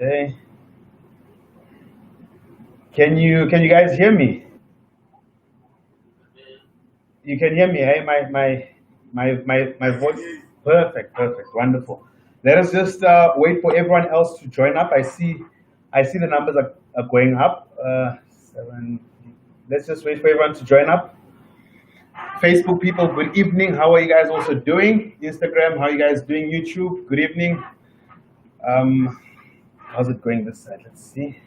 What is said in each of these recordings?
Okay. Can you guys hear me? You can hear me, hey? My voice. Perfect, perfect, wonderful. Let us just wait for everyone else to join up. I see the numbers are going up. Seven. Let's just wait for everyone to join up. Facebook people, good evening. How are you guys also doing? Instagram, how are you guys doing? YouTube, good evening. How's it going this side? Let's see.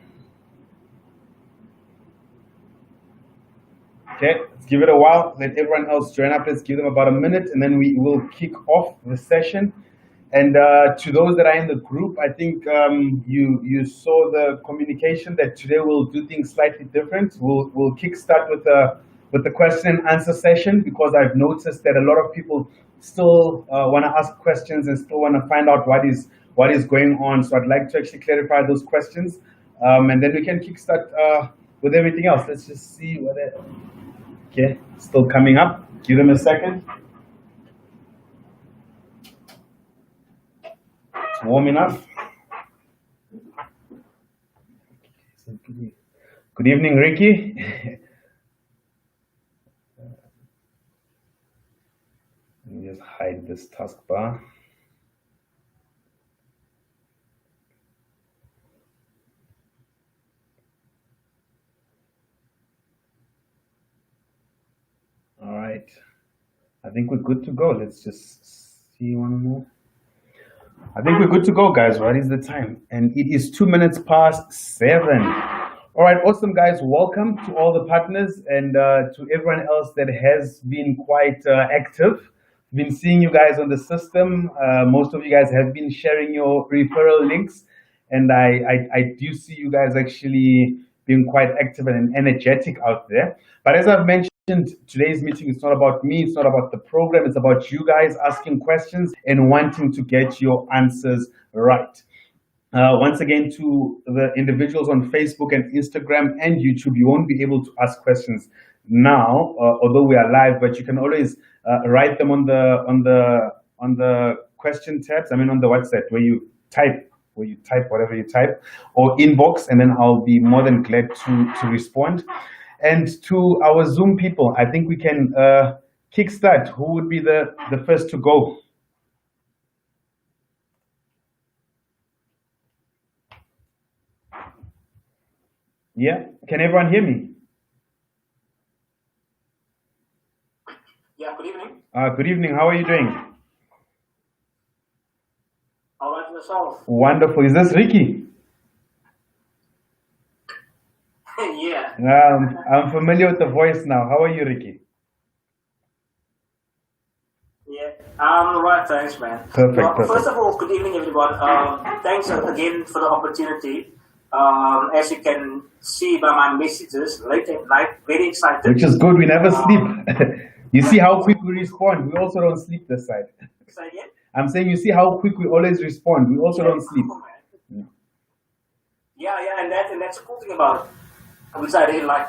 Okay, let's give it a while. Let everyone else join up. Let's give them about a minute, and then we will kick off the session. And to those that are in the group, I think you saw the communication that today we'll do things slightly different. We'll kickstart with the question and answer session, because I've noticed that a lot of people still want to ask questions and still want to find out what is going on. So I'd like to actually clarify those questions, and then we can kickstart with everything else. Let's just see whether. Okay, still coming up. Give them a second. It's warming up. Good evening, Ricky. Let me just hide this taskbar. All right. I think we're good to go. Let's just see one more. I think we're good to go, guys. What is the time? And it is 2 minutes past 7. All right, awesome, guys. Welcome to all the partners and to everyone else that has been quite active. Been seeing you guys on the system. Most of you guys have been sharing your referral links, and I do see you guys actually being quite active and energetic out there. But as I've mentioned, today's meeting is not about me, it's not about the program, it's about you guys asking questions and wanting to get your answers right. Once again, to the individuals on Facebook and Instagram and YouTube, you won't be able to ask questions now, although we are live, but you can always write them on the question tabs. I mean, on the website where you type whatever you type, or inbox, and then I'll be more than glad to respond. And to our Zoom people, I think we can kickstart. Who would be the first to go? Yeah, can everyone hear me? Yeah, good evening. Good evening, how are you doing? How about yourself? Wonderful. Is this Ricky? Yeah. I'm familiar with the voice now. How are you, Ricky? Yeah. I'm right, thanks, man. Perfect. First of all, good evening, everyone. Thanks again for the opportunity. As you can see by my messages, late at night, very excited. Which is good. We never sleep. You see how quick we respond. We also don't sleep this side. Say again? I'm saying, you see how quick we always respond. We also don't sleep. Yeah, and that's a cool thing about it, which I really like.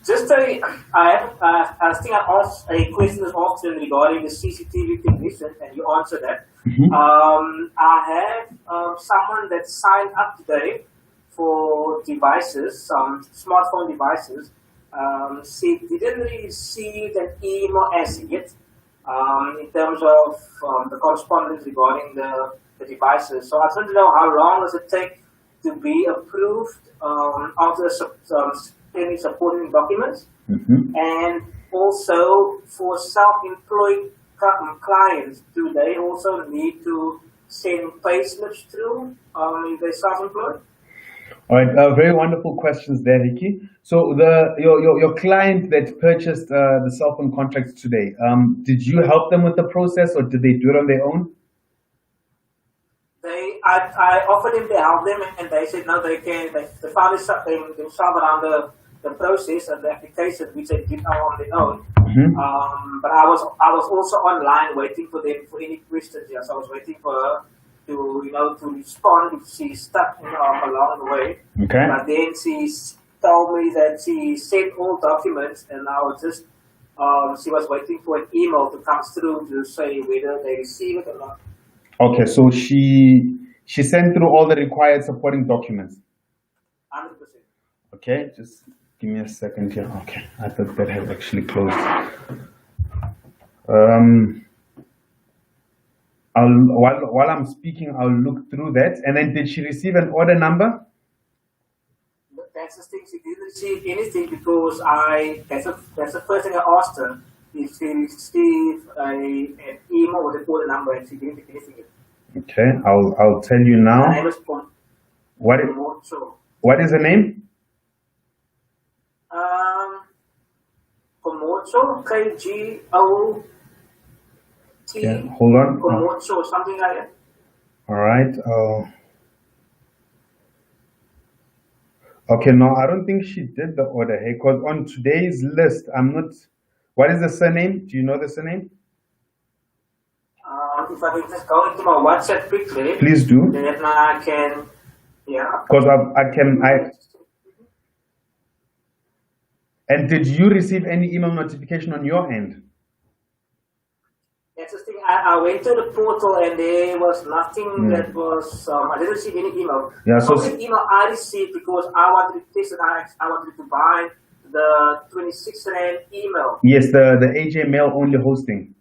Just I think I asked a question this afternoon regarding the CCTV technician, and you answered that. Mm-hmm. I have someone that signed up today for devices, smartphone devices. She didn't receive an email as yet in terms of the correspondence regarding the devices. So I want to know, how long does it take to be approved after any supporting documents? Mm-hmm. And also for self-employed clients, do they also need to send pay slips through if they're self-employed? All right, very wonderful questions there, Ricky. So your client that purchased the cell phone contracts today, did you help them with the process, or did they do it on their own? I offered them to help them, and they said no, they can. They found themselves around the process and the application, which they did on their own. Mm-hmm. But I was also online waiting for them for any questions. Yeah, so I was waiting for her to respond if she's stuck along the way. Okay. But then she told me that she sent all documents, and I was just she was waiting for an email to come through to say whether they receive it or not. Okay, so she She sent through all the required supporting documents. 100%. Okay, just give me a second here. Okay, I thought that had actually closed. While I'm speaking, I'll look through that. And then, did she receive an order number? But that's the thing, she didn't receive anything because that's the first thing I asked her. If she received an email with the order number, and she didn't get anything. Okay, I'll tell you now. Her name is What is her name? Komocho, KGOT. Okay, hold on. Komocho, something like that. All right. Okay, no, I don't think she did the order. Hey, because on today's list, I'm not. What is the surname? Do you know the surname? If I can just go into my WhatsApp quickly. Please do. Then I can, yeah. Because And did you receive any email notification on your end? That's the thing. I went to the portal and there was nothing that was. I didn't receive any email. Yeah. So the email I received because I wanted to test and I wanted to buy the 26 Rand email. Yes, the AJ Mail only hosting.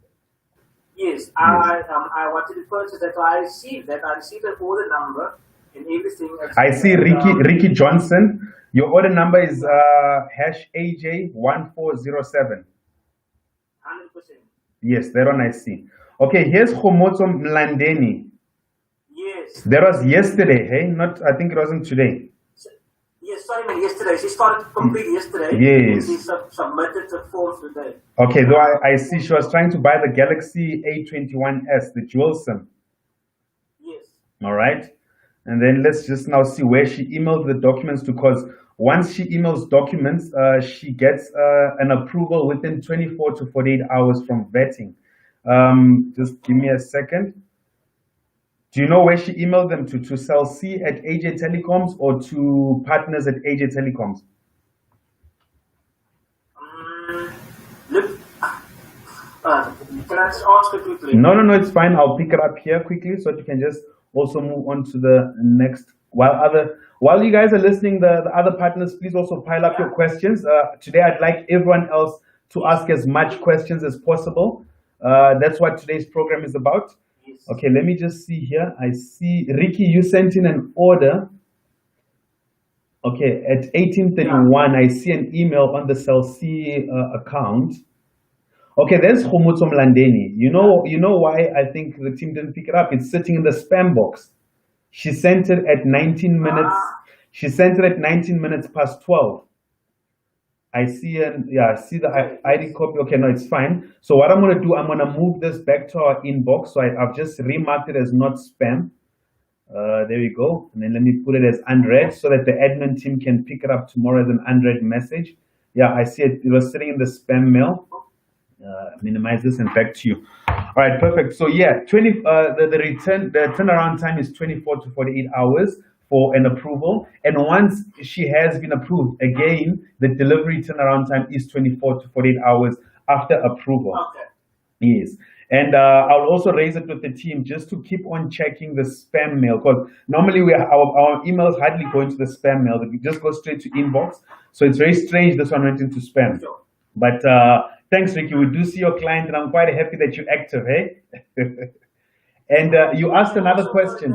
Yes, I wanted to purchase that. So I received that. I received the order number and everything. I see Ricky Johnson. Your order number is #AJ1407. 100%. Yes, that one I see. Okay, here's Khomotso Mlandeni. Yes. That was yesterday, hey? Not, I think it wasn't today. Yes, sorry, man, yesterday. She started to complete yesterday. Yes. She submitted the forms today. Okay, though I see she was trying to buy the Galaxy A21s, the dual SIM. Yes. All right. And then let's just now see where she emailed the documents to, because once she emails documents, she gets an approval within 24 to 48 hours from vetting. Just give me a second. Do you know where she emailed them to? To Cell C at AJ Telecoms or to partners at AJ Telecoms? Look, can I just ask you quickly? No, it's fine. I'll pick it up here quickly so that you can just also move on to the next. While you guys are listening, the other partners, please also pile up your questions. Today, I'd like everyone else to ask as much questions as possible. That's what today's program is about. Yes. Okay, let me just see here. I see, Ricky, you sent in an order. Okay, at 1831, I see an email on the Cell C account. Okay, there's Khomotso Mlandeni. You know why I think the team didn't pick it up? It's sitting in the spam box. She sent it at 19 minutes. She sent it at 19 minutes past 12. I see I see the ID copy. Okay, no, it's fine. So what I'm gonna do, I'm gonna move this back to our inbox. So I've just remarked it as not spam. There we go. And then let me put it as unread so that the admin team can pick it up tomorrow as an unread message. Yeah, I see it. It was sitting in the spam mail. Minimize this and back to you. All right, perfect. So yeah, the turnaround time is 24 to 48 hours for an approval, and once she has been approved, again the delivery turnaround time is 24 to 48 hours after approval. Okay. Yes, and I'll also raise it with the team just to keep on checking the spam mail, because normally our emails hardly go into the spam mail; they just go straight to inbox. So it's very strange this one went into spam. Sure. But thanks, Ricky. We do see your client, and I'm quite happy that you're active, hey? And you asked another question.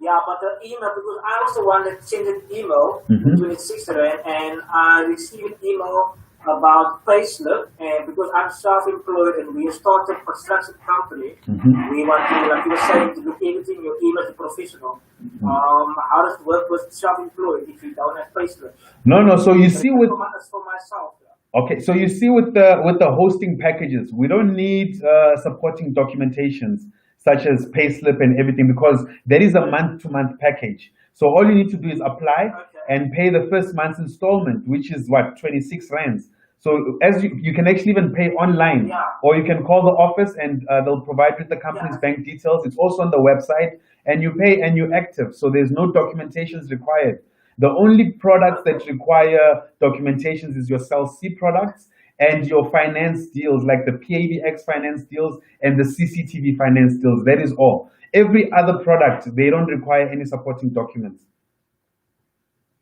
Yeah, but the email, because I was the one that sent an email to 26 Rand, and I received an email about payslip, and because I'm self-employed and we started a construction company, we want to, like you were saying, to do everything, your email is professional. How does it work with self-employed if you don't have payslip? No. So you see with for myself. okay, so you see with the hosting packages, we don't need supporting documentations such as payslip and everything, because there is a month-to-month package. So all you need to do is apply and pay the first month's installment, which is what, 26 rands. So as you can actually even pay online, or you can call the office and they'll provide with the company's bank details. It's also on the website, and you pay and you're active. So there's no documentations required. The only products that require documentations is your Cell C products and your finance deals like the PABX finance deals and the CCTV finance deals. That is all. Every other product, they don't require any supporting documents.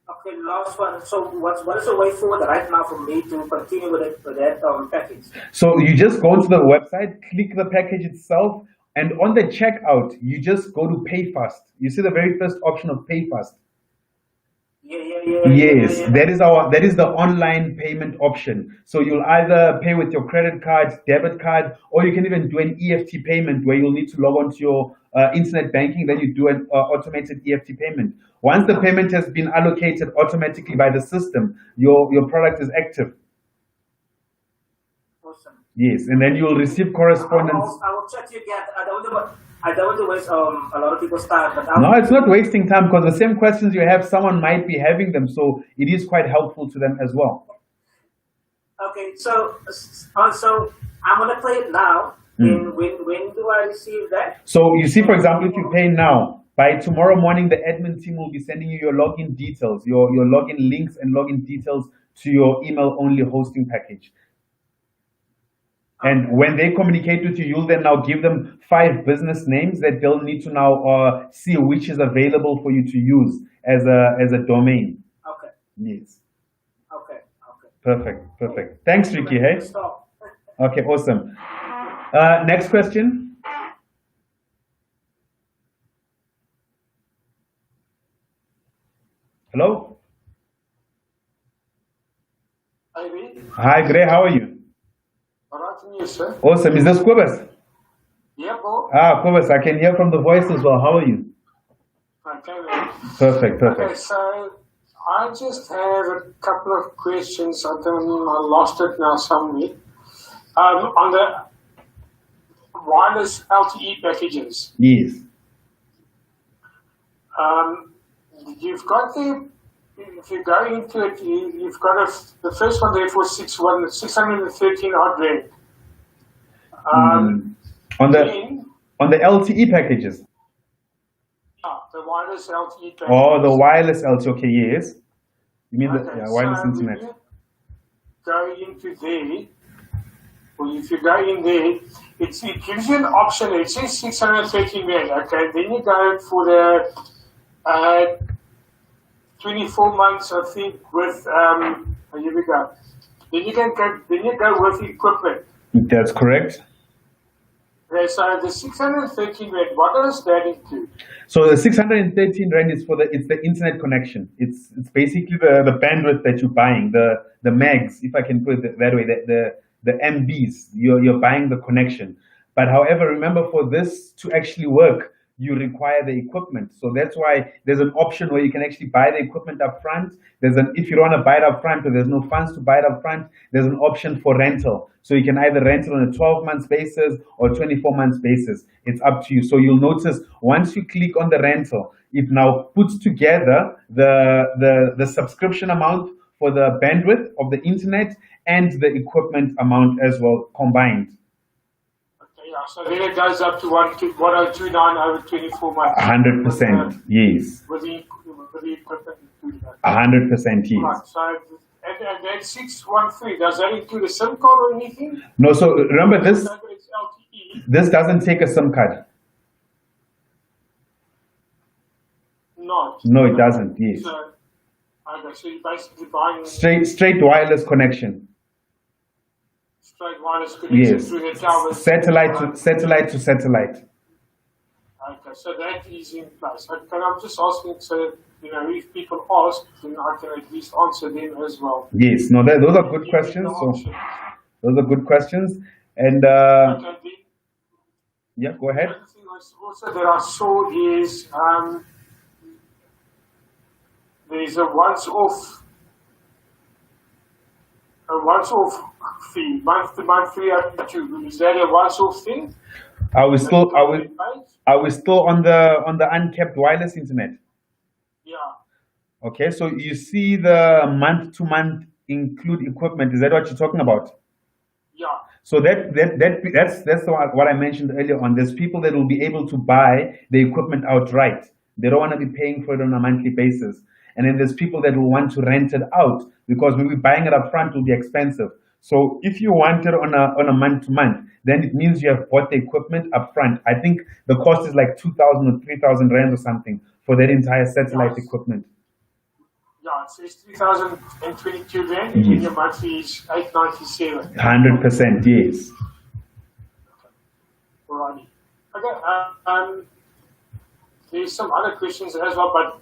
Okay, last one. So what is the way forward right now for me to continue with that package? So you just go to the website, click the package itself, and on the checkout, you just go to Pay Fast. You see the very first option of Pay Fast. Yes, that is the online payment option. So you'll either pay with your credit card, debit card, or you can even do an EFT payment where you'll need to log on to your internet banking. Then you do an automated EFT payment. Once the payment has been allocated automatically by the system, your product is active. Awesome. Yes, and then you will receive correspondence. I will chat to you again. I don't want to waste a lot of people's time, but no, it's not wasting time because the same questions you have, someone might be having them, so it is quite helpful to them as well. Okay, so I'm gonna play it now. And when do I receive that? So you see, for example, if you pay now, by tomorrow morning, the admin team will be sending you your login details, your login links and login details to your email-only hosting package. And when they communicate with you, you'll then now give them 5 business names that they'll need to now see which is available for you to use as a domain. Okay. Yes. Okay. Perfect. Thanks, Ricky. Hey. Stop. Okay, awesome. Next question. Hello. Hi, Gray. How are you? You, sir. Awesome. Is this Kobus? Yeah, bro. Kobus, I can hear from the voice as well. How are you? Okay, man. Perfect. Okay, so I just have a couple of questions. I lost it now somewhere. On the wireless LTE packages. Yes. You've got if you go into it, you've got the first one there for 613 odd rand. On the LTE packages. Yeah, the wireless LTE packages. Oh, the wireless LTE. Okay, yes. You mean the wireless internet? When you go into there, or if you go in there, it gives you an option. It says 613 rand. Okay, then you go for the 24 months, I think, with here we go. Then you go with equipment. That's correct. Okay, so the 613 rand, what does that include? So the 613 rand is it's the internet connection. It's basically the bandwidth that you're buying, the megs, if I can put it that way, the MBs. You're buying the connection. But however, remember, for this to actually work, you require the equipment. So that's why there's an option where you can actually buy the equipment up front. If you don't want to buy it up front or there's no funds to buy it up front, there's an option for rental. So you can either rent it on a 12-month basis or 24-month basis. It's up to you. So you'll notice once you click on the rental, it now puts together the subscription amount for the bandwidth of the internet and the equipment amount as well combined. Yeah, so then it goes up to 1029 over 24 months. 100%, yes. With the equipment included. 100%, yes. Right, so, and that 613, does that include a SIM card or anything? No, so remember this. So it's LTE. This doesn't take a SIM card. No, it doesn't, yes. So you're basically buying straight wireless connection. Straight wireless connection through the towers. Satellite to satellite. Okay, so that is in place. Okay, I'm just asking, so if people ask, then I can at least answer them as well. Yes, no, those are good questions. So those are good questions, and yeah, go ahead. The other thing also that I saw is there's a once-off fee, month-to-month free up to YouTube. Is that a once-off thing? Are we still on the uncapped wireless internet? Yeah. Okay, so you see the month-to-month include equipment. Is that what you're talking about? Yeah. So that's what I mentioned earlier on. There's people that will be able to buy the equipment outright. They don't want to be paying for it on a monthly basis. And then there's people that will want to rent it out because maybe buying it up front will be expensive. So if you want it on a month to month, then it means you have bought the equipment up front. I think the cost is like 2,000 or 3,000 rands or something for that entire satellite Yes. equipment. Yeah, it says 3,022 rand, and then your monthly is 897. 100%, yes. Alrighty. Okay. There's some other questions as well, but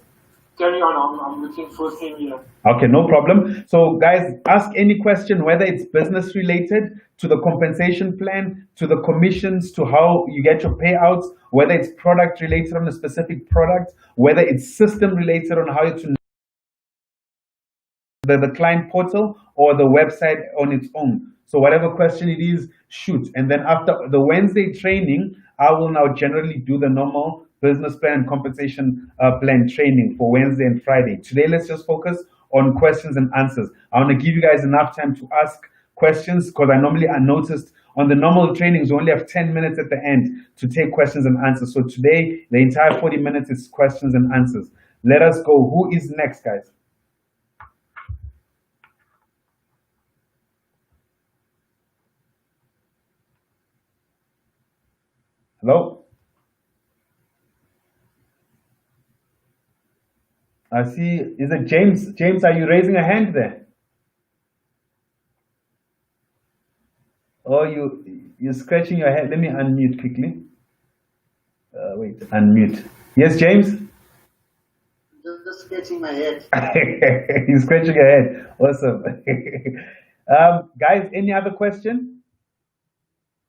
carry on. I'm looking for things here. Okay, no problem. So guys, ask any question, whether it's business related, to the compensation plan, to the commissions, to how you get your payouts, whether it's product related on a specific product, whether it's system related on how to the client portal or the website on its own. So whatever question it is, shoot. And then after the Wednesday training, I will now generally do the normal business plan and compensation plan training for Wednesday and Friday. Today, let's just focus on questions and answers. I want to give you guys enough time to ask questions, because I noticed on the normal trainings, we only have 10 minutes at the end to take questions and answers. So today, the entire 40 minutes is questions and answers. Let us go. Who is next, guys? Hello? I see. Is it James? James, are you raising a hand there? Oh, you're scratching your head. Let me unmute quickly. Wait, unmute. Yes, James? Just scratching my head. He's scratching your head. Awesome. Guys, any other question?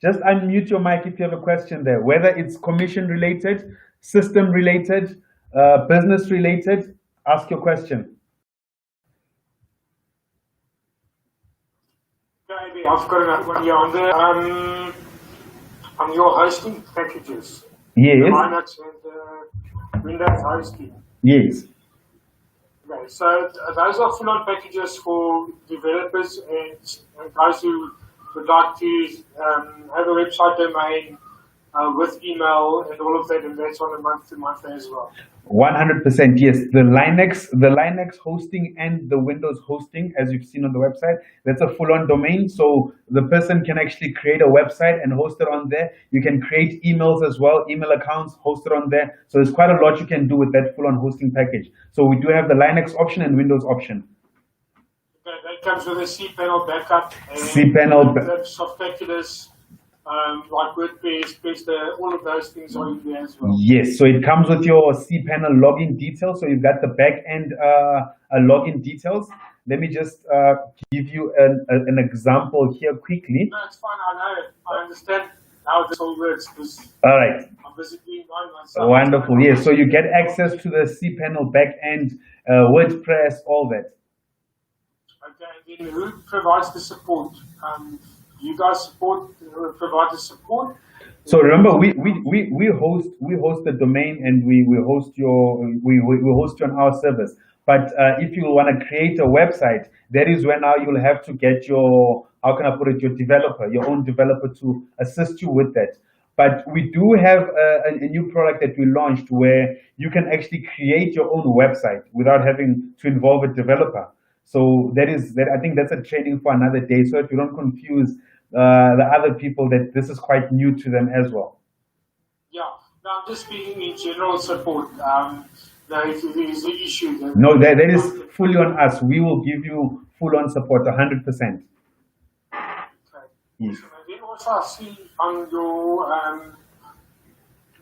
Just unmute your mic if you have a question there, whether it's commission related, system related, business related. Ask your question. Okay, I've got another one here on your hosting packages. Yes. The Linux and Windows hosting. Yes. Okay, so those are full-on packages for developers and guys who would like to have a website domain with email and all of that, and that's on a month-to-month as well. 100%, yes. The Linux hosting and the Windows hosting, as you've seen on the website, that's a full-on domain. So the person can actually create a website and host it on there. You can create emails as well, email accounts, host it on there. So there's quite a lot you can do with that full-on hosting package. So we do have the Linux option and Windows option. Okay, that comes with a cPanel backup. cPanel. Soft packages. Like WordPress, all of those things are in there as well. Yes, so it comes with your cPanel login details. So you've got the back end login details. Let me just give you an example here quickly. No, it's fine. I know it. I understand how this all works. All right. I'm busy doing mine myself. Wonderful. Yes, so you get access to the cPanel back end, WordPress, all that. Okay, and then who provides the support? You guys provide the support. So remember, we host the domain, and we host we host you on our service. But if you want to create a website, that is when now you'll have to get your, how can I put it, your developer, your own developer to assist you with that. But we do have a new product that we launched where you can actually create your own website without having to involve a developer. So I think that's a training for another day. So if you don't confuse the other people, that this is quite new to them as well. Yeah, no, I'm just speaking in general support. If there is an issue, then No, that is fully on us. We will give you full on support, 100%. okay. Yes. And then also I see on your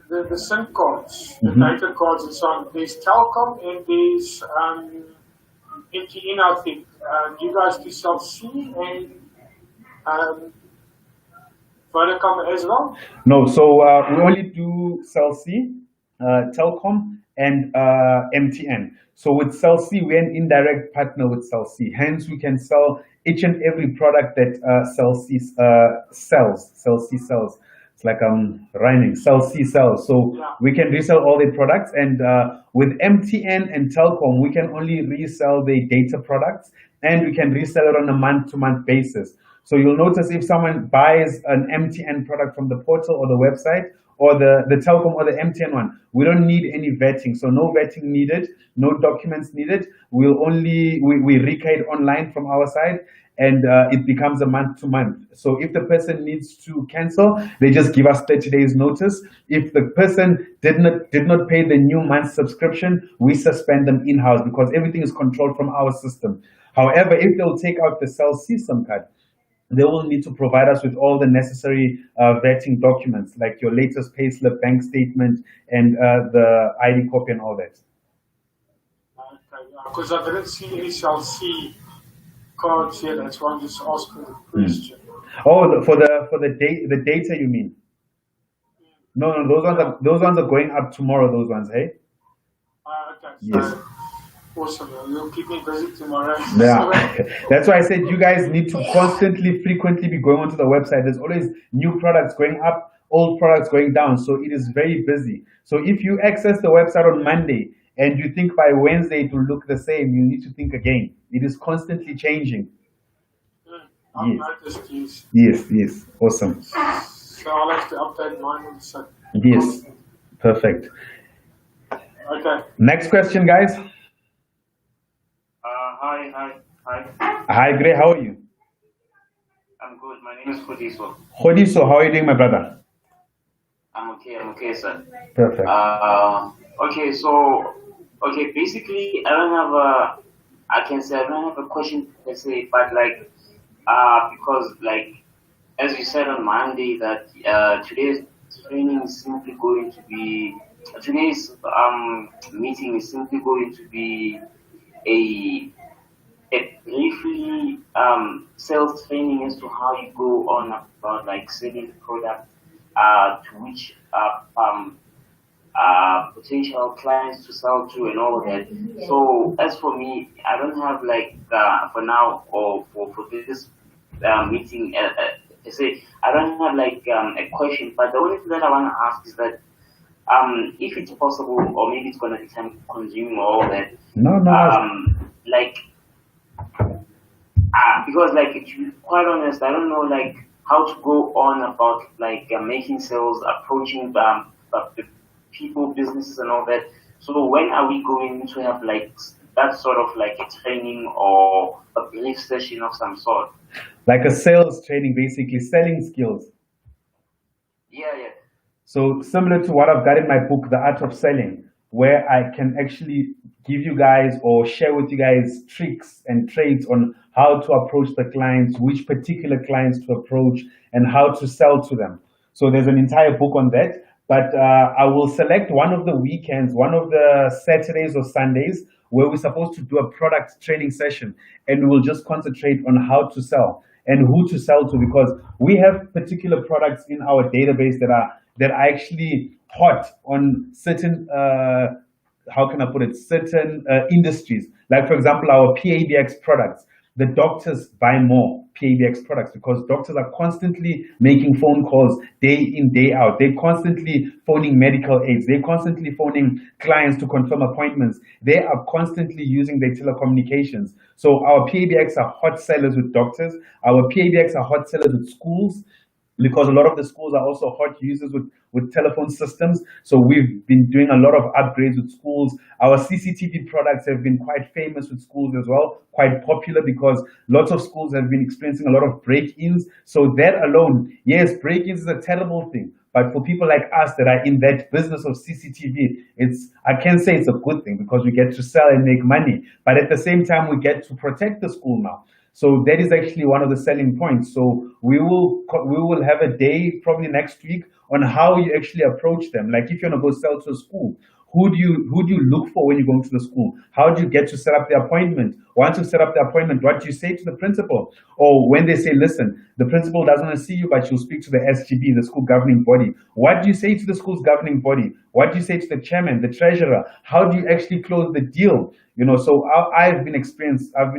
the SIM cards, the data cards and so on. There's Telkom and there's MTN, I think. You guys do Cell-C and Vodacom as well? No, so we only do Cell-C, Telkom, and MTN. So with Cell-C, we're an indirect partner with Cell-C. Hence, we can sell each and every product that Cell-C sells. Cell-C sells. It's like rhyming. Cell-C sells. So we can resell all their products. And with MTN and Telkom, we can only resell the data products, and we can resell it on a month-to-month basis. So you'll notice if someone buys an MTN product from the portal or the website, or the Telkom or the MTN one, we don't need any vetting. So no vetting needed, no documents needed. We recade online from our side, and it becomes a month to month. So if the person needs to cancel, they just give us 30 days notice. If the person did not pay the new month's subscription, we suspend them in-house because everything is controlled from our system. However, if they'll take out the Cell C SIM card, they will need to provide us with all the necessary vetting documents, like your latest payslip, bank statement, and the ID copy and all that. Because I didn't see any CLC cards here. That's why I'm just asking the question. Oh, for the data you mean? No, those ones are going up tomorrow. Those ones, hey? Okay. Yes. Awesome. You'll keep me busy tomorrow. Yeah, that's why I said you guys need to constantly, frequently be going onto the website. There's always new products going up, old products going down. So it is very busy. So if you access the website on Monday and you think by Wednesday it will look the same, you need to think again. It is constantly changing. Yes. Awesome. So I'll have to update mine on the site. Yes. Perfect. Okay. Next question, guys. Hi, Gray. How are you? I'm good. My name is Khodiso. Khodiso, how are you doing, my brother? I'm okay, sir. Perfect. Basically, I can say I don't have a question per se, but because as you said on Monday that today's training is simply going to be, today's meeting is simply going to be a briefly sales training as to how you go on about selling product to which potential clients to sell to and all that. So as for me, I don't have for now or for this meeting, I don't have a question, but the only thing that I want to ask is that if it's possible, or maybe it's going to be time consuming or all that. No. Because to be quite honest, I don't know how to go on about making sales, approaching the people, businesses and all that. So when are we going to have that sort of a training or a brief session of some sort? Like a sales training, basically selling skills. Yeah. So similar to what I've got in my book, The Art of Selling, where I can actually give you guys or share with you guys tricks and trades on how to approach the clients, which particular clients to approach, and how to sell to them. So there's an entire book on that. But I will select one of the weekends, one of the Saturdays or Sundays, where we're supposed to do a product training session, and we'll just concentrate on how to sell and who to sell to, because we have particular products in our database that are actually hot on certain certain industries. Like for example, our PABX products. The doctors buy more PABX products because doctors are constantly making phone calls day in, day out. They're constantly phoning medical aids. They're constantly phoning clients to confirm appointments. They are constantly using their telecommunications. So our PABX are hot sellers with doctors. Our PABX are hot sellers with schools, because a lot of the schools are also hot users with telephone systems. So we've been doing a lot of upgrades with schools. Our CCTV products have been quite famous with schools as well, quite popular because lots of schools have been experiencing a lot of break-ins. So that alone, yes, break-ins is a terrible thing. But for people like us that are in that business of CCTV, I can say it's a good thing because we get to sell and make money. But at the same time, we get to protect the school now. So that is actually one of the selling points. So we will have a day probably next week on how you actually approach them. Like if you want to go sell to a school, who do you look for when you go to the school? How do you get to set up the appointment? Once you set up the appointment, what do you say to the principal? Or when they say, listen, the principal doesn't want to see you, but she'll speak to the SGB, the school governing body. What do you say to the school's governing body? What do you say to the chairman, the treasurer? How do you actually close the deal? So I've been experienced. I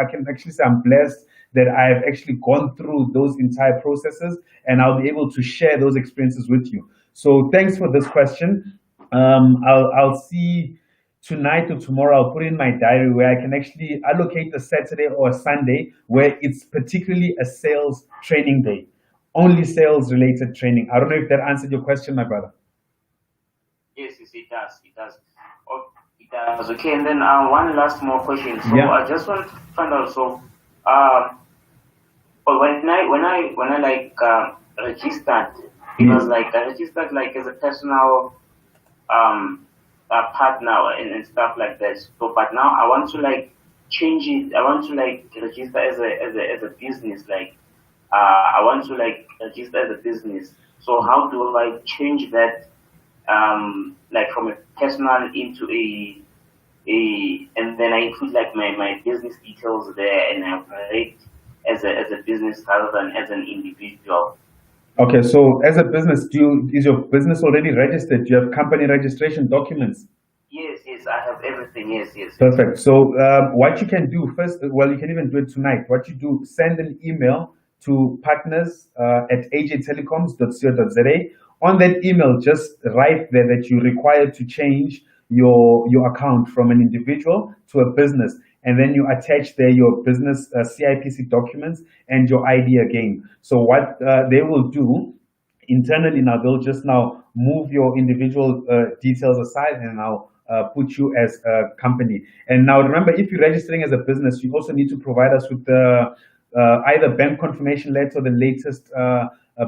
can actually say I'm blessed that I've actually gone through those entire processes, and I'll be able to share those experiences with you. So thanks for this question. I'll see tonight or tomorrow. I'll put in my diary where I can actually allocate a Saturday or a Sunday where it's particularly a sales training day. only sales related training. I don't know if that answered your question, my brother. Yes, yes, it does. It does. Oh, it does. Okay, and then one last more question. So Yeah. I just want to find out. So, but when I like registered, it was like I registered like as a personal partner and stuff like that. So, but now I want to like change it. I want to like register as a business. Like, I want to like register as a business. So how do I change that? Like from a personal into and then I include like my business details there and I operate as a business rather than as an individual. Okay, so as a business, is your business already registered? Do you have company registration documents? Yes, yes, I have everything. Yes, yes. Perfect. So what you can do first, well, you can even do it tonight. What you do, send an email to partners at ajtelecoms.co.za. On that email, just write there that you require to change your account from an individual to a business. And then you attach there your business CIPC documents and your ID again. So what they will do internally now, they'll just now move your individual details aside and now put you as a company. And now remember, if you're registering as a business, you also need to provide us with the either bank confirmation letter or the latest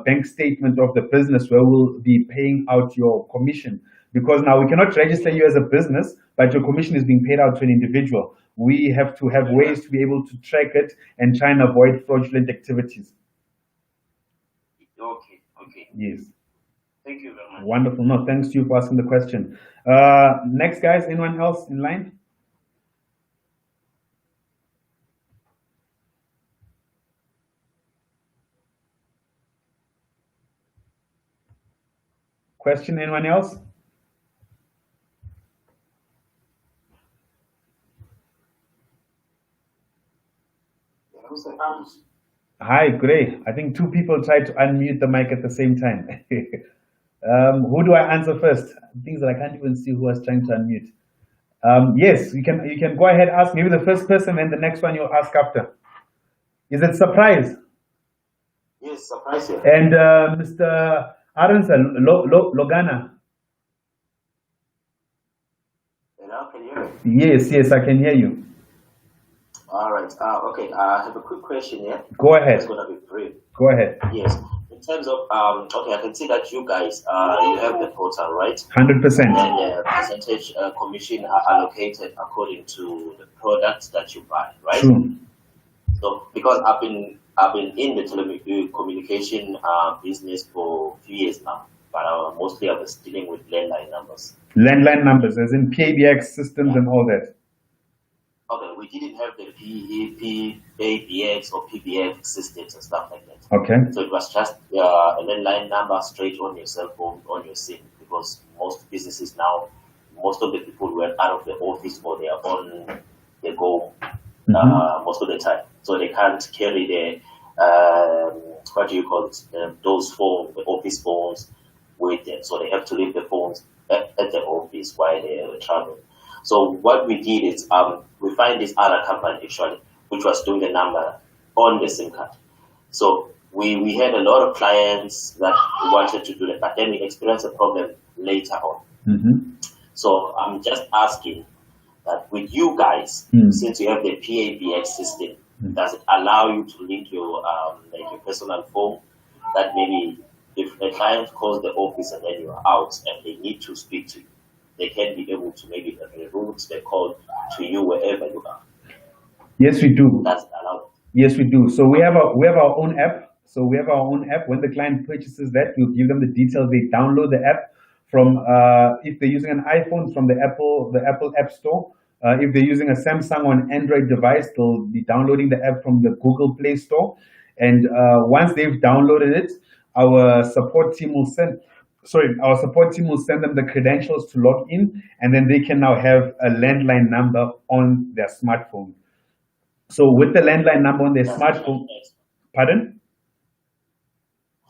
bank statement of the business where we'll be paying out your commission. Because now we cannot register you as a business, but your commission is being paid out to an individual. We have to have ways to be able to track it and try and avoid fraudulent activities. Okay, okay. Yes. Thank you very much. Wonderful. No, thanks to you for asking the question. Next, guys, anyone else in line? Question, anyone else? Hi, great. I think two people tried to unmute the mic at the same time. Who do I answer first? Things that I can't even see who was trying to unmute. Yes, you can go ahead, ask maybe the first person and the next one you'll ask after. Is it surprise? Yes, surprise. Yeah. And Mr. Aronsa, Logana. Hello, can you hear me? Yes, yes, I can hear you. All right. Okay. I have a quick question here. Go ahead. It's gonna be brief. Go ahead. Yes. In terms of okay, I can see that you guys you have the portal, right? 100%. And the percentage commission are allocated according to the products that you buy, right? True. So because I've been in the telecommunication business for a few years now, but mostly I was dealing with landline numbers. Landline numbers, as in PABX systems and all that. Okay, we didn't have the PABX or PBX systems and stuff like that. Okay. So it was just a landline number straight on your cell phone, on your SIM, because most businesses now, most of the people were out of the office or they are on the go most of the time. So they can't carry the, what do you call it, those phones, the office phones with them. So they have to leave the phones at the office while they are traveling. So what we did is we find this other company actually, which was doing the number on the SIM card. So we had a lot of clients that wanted to do that, but then we experienced a problem later on. So I'm just asking that with you guys, since you have the PABX system, does it allow you to link your like your personal phone? That maybe if a client calls the office and then you are out and they need to speak to you, they can be able to maybe reroute the call to you wherever you are. Yes, we do. That's allowed. Yes, we do. So we have our own app. So we have our own app. When the client purchases that, we'll give them the details. They download the app from if they're using an iPhone from the Apple App Store. If they're using a Samsung or an Android device, they'll be downloading the app from the Google Play Store. And once they've downloaded it, our support team will send them the credentials to log in, and then they can now have a landline number on their smartphone. So with the landline number on their smartphone, pardon?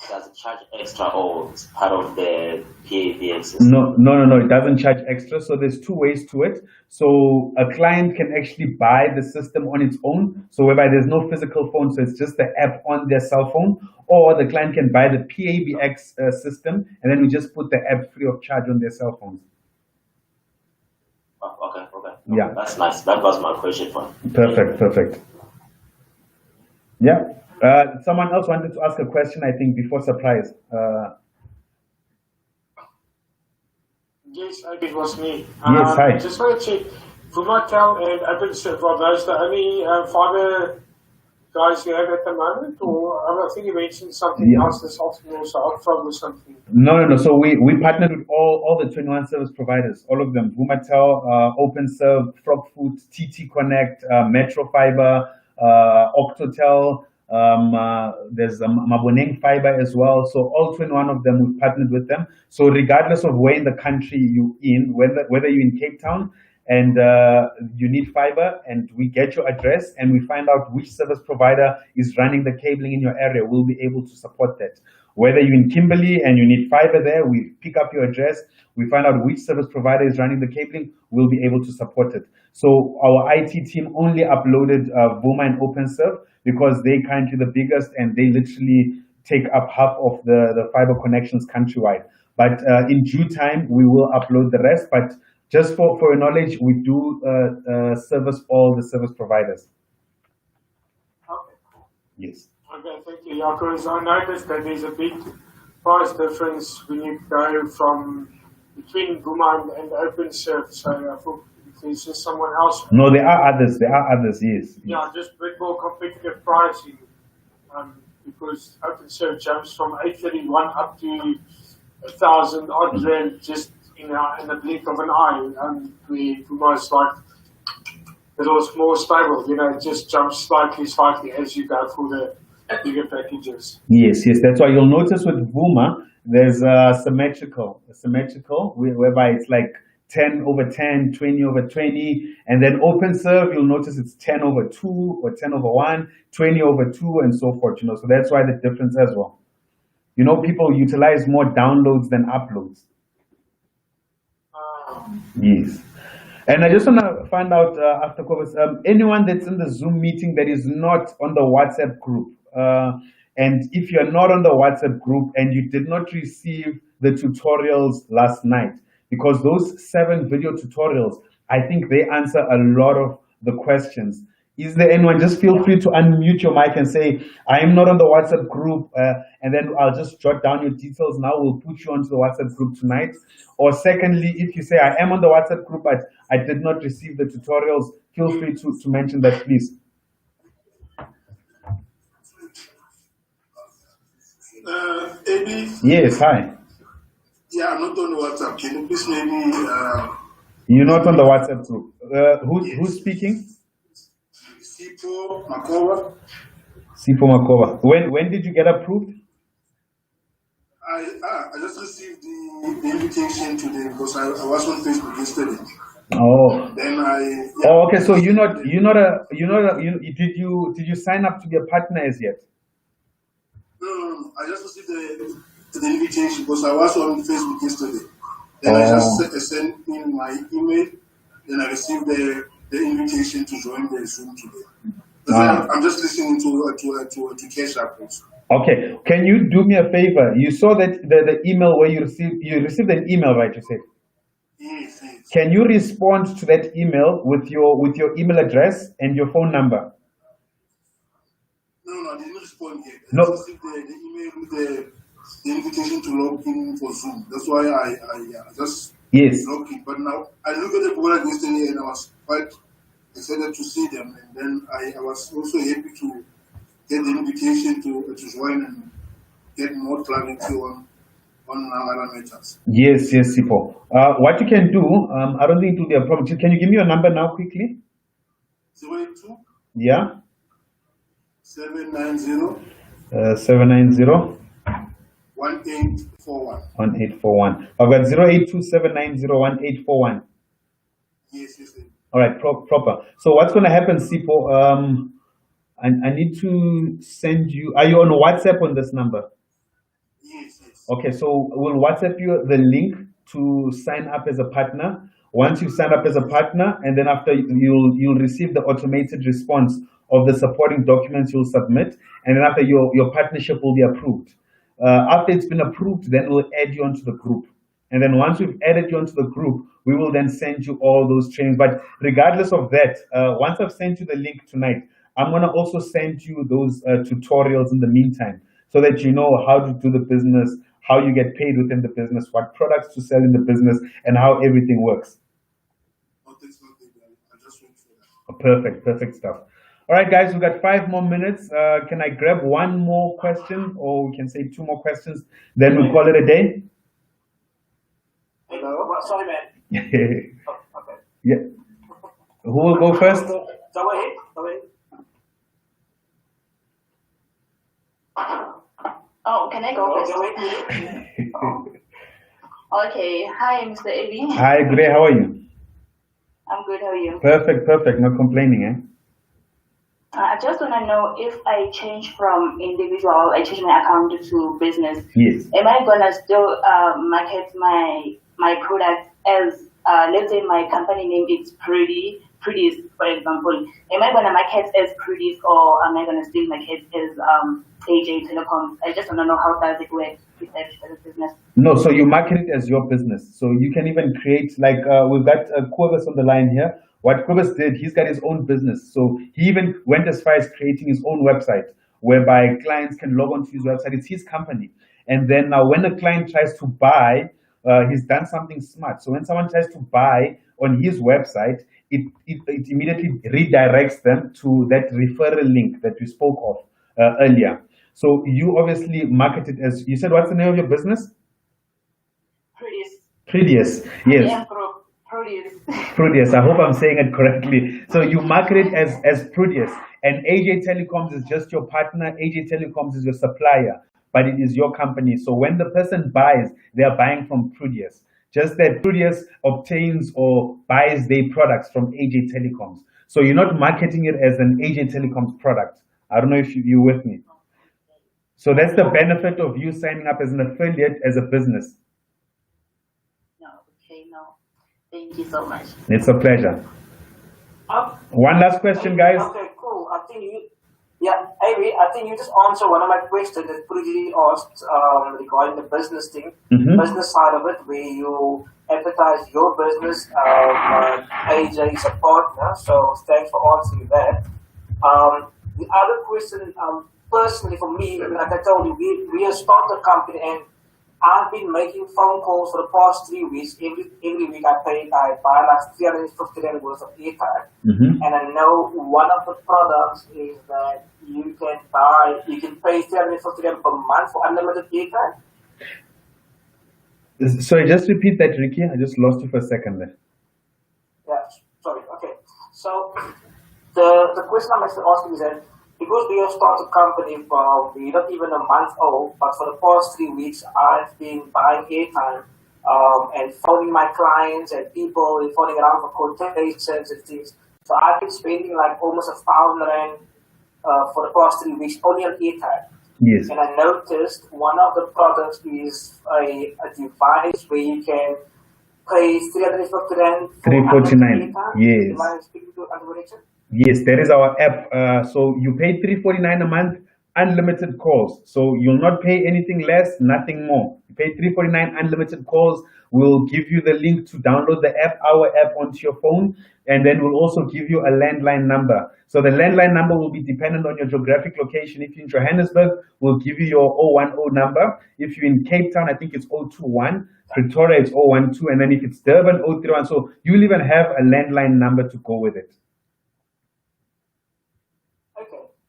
Does it it charge extra or it's part of the PABX system? No. It doesn't charge extra. So there's two ways to it. So a client can actually buy the system on its own. So whereby there's no physical phone, so it's just the app on their cell phone, or the client can buy the PABX system, and then we just put the app free of charge on their cell phones. Oh, okay. Yeah. That's nice. That was my question for you. Perfect. Yeah. Someone else wanted to ask a question, I think, before surprise. Yes, it was me. Yes, hi. Just want to check. Vumatel and OpenServe, are those the only fiber guys you have at the moment? Or I think you mentioned something else this afternoon, also Optron or something. No. So we partnered with all the 21 service providers, all of them. Vumatel, OpenServe, Frogfood, TT Connect, Metro Fiber, Octotel, there's Maboneng Fiber as well. So all 21 of them, we partnered with them. So regardless of where in the country you're in, whether you're in Cape Town and you need fiber, and we get your address and we find out which service provider is running the cabling in your area, we'll be able to support that. Whether you're in Kimberley and you need fiber there, we pick up your address, we find out which service provider is running the cabling, we'll be able to support it. So our IT team only uploaded Vuma and OpenServe because they're currently the biggest and they literally take up half of the fiber connections countrywide. But in due time, we will upload the rest. But just for your knowledge, we do service all the service providers. Okay. Yes. Okay, thank you. Yeah, because I noticed that there's a big price difference when you go from between Vuma and OpenServe. So I thought if there's just someone else. No, there are others. Yes. Yeah, just a bit more competitive pricing. Because OpenServe jumps from 831 up to 1,000 odd rand just in the blink of an eye. And we almost like it was more stable. It just jumps slightly as you go through the bigger packages. Yes. That's why you'll notice with Vuma, there's symmetrical, whereby it's like 10 over 10, 20 over 20, and then OpenServe, you'll notice it's 10 over 2 or 10 over 1, 20 over 2, and so forth. So that's why the difference as well. People utilize more downloads than uploads. Yes. And I just want to find out after Kobus, anyone that's in the Zoom meeting that is not on the WhatsApp group, and if you're not on the WhatsApp group and you did not receive the tutorials last night, because those 7 video tutorials, I think they answer a lot of the questions. Is there anyone? Just feel free to unmute your mic and say, I am not on the WhatsApp group, and then I'll just jot down your details now. We'll put you onto the WhatsApp group tonight. Or secondly, if you say, I am on the WhatsApp group, but I did not receive the tutorials, feel free to mention that, please. Eddie? Yes, hi. Yeah, I'm not on the WhatsApp. Can you please maybe... You're not on the WhatsApp group. Who's speaking? Sipho Makova. Sipho Makova. When did you get approved? I just received the invitation today because I was on Facebook yesterday. Oh. Then Oh, okay. So did you sign up to be a partner as yet? No. I just received the invitation because I was on Facebook yesterday. Then I just sent in my email. Then I received the invitation to join the Zoom today. I'm just listening to Cash App also. Okay. Can you do me a favor? You saw that the email where you received an email, right? You said. Yes. Can you respond to that email with your email address and your phone number? No, I didn't respond yet. No. I received the email with the invitation to log in for Zoom. That's why I just log in. But now I looked at the product yesterday and I was quite excited to see them. And then I was also happy to get the invitation to join and get more clarity on other matters. Yes, Sipho. What you can do, I don't think it will be a problem. Can you give me your number now quickly? 082? Yeah. 790. 790. 1841. 1841. I've got 0827901841. Yes. All right, proper. So what's going to happen, Sipho? I need to send you. Are you on WhatsApp on this number? Yes, yes. Okay, so we'll WhatsApp you the link to sign up as a partner. Once you sign up as a partner, and then after you'll receive the automated response of the supporting documents you'll submit, and then after your partnership will be approved. After it's been approved, then we'll add you onto the group. And then once we've added you onto the group, we will then send you all those trainings. But regardless of that, once I've sent you the link tonight, I'm gonna also send you those tutorials in the meantime, so that you know how to do the business, how you get paid within the business, what products to sell in the business, and how everything works. Oh, thanks a lot, baby. I'll just wait for that. Perfect, perfect stuff. All right, guys, we've got 5 more minutes. Can I grab one more question, or we can say 2 more questions, then we'll call it a day? Hello? Sorry, man. Oh, okay. Yeah. Who will go first? Go ahead. Go ahead. Oh, can I go first? Go ahead. Okay. Hi, Mr. Eli. Hi, Gray. How are you? I'm good. How are you? Perfect, perfect. Not complaining, eh? I just want to know if I change from individual, I change my account to business. Yes. Am I gonna still market my product as let's say my company name is Pretties, for example. Am I gonna market as Pretties, or am I gonna still market as AJ Telecoms? I just want to know how does it work with the business. No, so you market it as your business. So you can even create, like, we've got Quibus on the line here. What Quibus did, he's got his own business. So he even went as far as creating his own website, whereby clients can log onto his website. It's his company. And then now when a client tries to buy, he's done something smart. So when someone tries to buy on his website, it immediately redirects them to that referral link that we spoke of earlier. So you obviously market it as, you said, what's the name of your business? Pretties. Yes. Yeah, Pretties. Pretties. I hope I'm saying it correctly. So you market it as Pretties, and AJ Telecoms is just your partner. AJ Telecoms is your supplier, but it is your company. So when the person buys, they are buying from Pretties. Just that Pretties obtains or buys their products from AJ Telecoms. So you're not marketing it as an AJ Telecoms product. I don't know if you're with me. So that's the benefit of you signing up as an affiliate as a business. No, okay, no. Thank you so much. It's a pleasure. One last question, guys. Okay, cool. I think I think you just answered one of my questions that Pruji asked regarding the business thing, business side of it, where you advertise your business. AJ is a partner, so thanks for answering that. The other question, personally for me, like I told you, we have started a company, and I've been making phone calls for the past 3 weeks. Every week I buy like 350 Rand worth of airtime. And I know one of the products is that you can pay 350 Rand per month for unlimited airtime. Sorry, just repeat that, Ricky. I just lost you for a second there. Yeah, sorry. Okay. So the question I'm actually asking is that, because we have started a company, we're not even a month old, but for the past 3 weeks, I've been buying airtime and phoning my clients and people and phoning around for quotations and things. So I've been spending like almost 1,000 Rand for the past 3 weeks only on airtime. Yes. And I noticed one of the products is a device where you can pay 350 Rand for 349. Yes. Am I speaking to information? Yes, that is our app. So you pay 349 a month, unlimited calls. So you'll not pay anything less, nothing more. You pay 349 unlimited calls. We'll give you the link to download the app, our app, onto your phone, and then we'll also give you a landline number. So the landline number will be dependent on your geographic location. If you're in Johannesburg, we'll give you your 010 number. If you're in Cape Town, I think it's 021. Pretoria, it's 012. And then if it's Durban, 031. So you'll even have a landline number to go with it.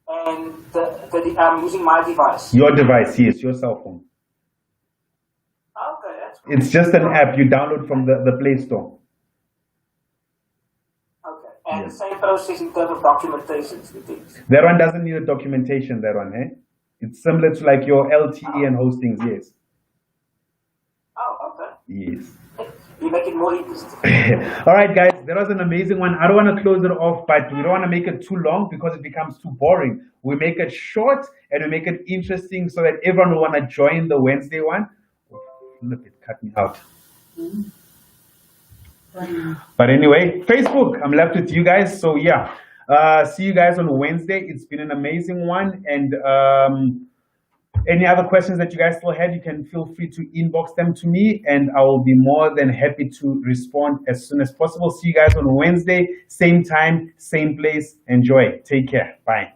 And I'm using my device. Your device, yes, your cell phone. Okay, that's cool. It's just an app you download from the Play Store. Okay, and the same process in terms of documentations and things. That one doesn't need a documentation, that one, eh? It's similar to like your LTE and hostings, yes. Oh, okay. Yes. You make it more interesting. All right, guys. that was an amazing one. I don't want to close it off, but we don't want to make it too long because it becomes too boring. We make it short and we make it interesting so that everyone will want to join the Wednesday one. Look, it cut me out. But anyway, Facebook, I'm left with you guys. So yeah, see you guys on Wednesday. It's been an amazing one. And any other questions that you guys still had, you can feel free to inbox them to me and I will be more than happy to respond as soon as possible. See you guys on Wednesday, same time, same place. Enjoy. Take care. Bye.